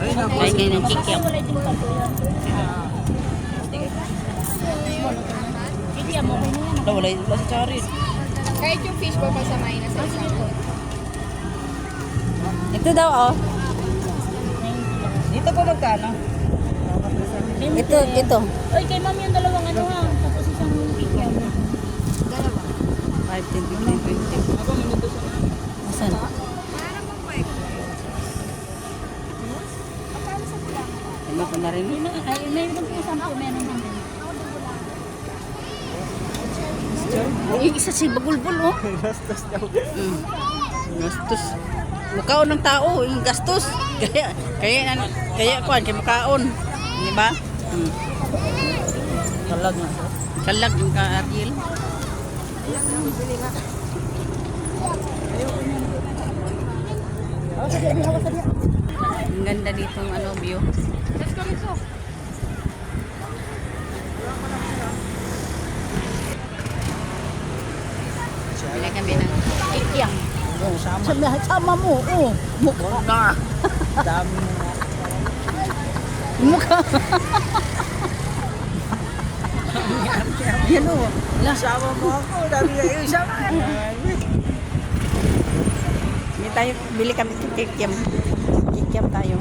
Ay, ngayon ng kikiam. Kikiam mo kayo na yan. Wala sa charis. Kahit yung fishball pasamahin na sa isang. Ito daw, oh. Dito po magkano? Ito. Oy, kay ma'am yung dalawang ano ha. Tapos isang kikiam. 5, 10, 15, 20. Asan? Ano ko na rin? Ay, may ibang po 10 meron lang. Yung isa si Bagulbul, oh. Gastos daw. Gastos. Makaon ng tao, yung gastos. Kaya kuan, kaya makaon. Di ba? Talag na. Kalag yung ka-Ariel. Ang ganda dito ng ano, view. Let's go, let's go. Bili kami ng ikyang. Sama mo, oh. Mukha na. dami mo. Mukha. Yan, oh. Sama mo ako. Dami kayo sama. Bili kami ng kikiam. Kikiam tayo.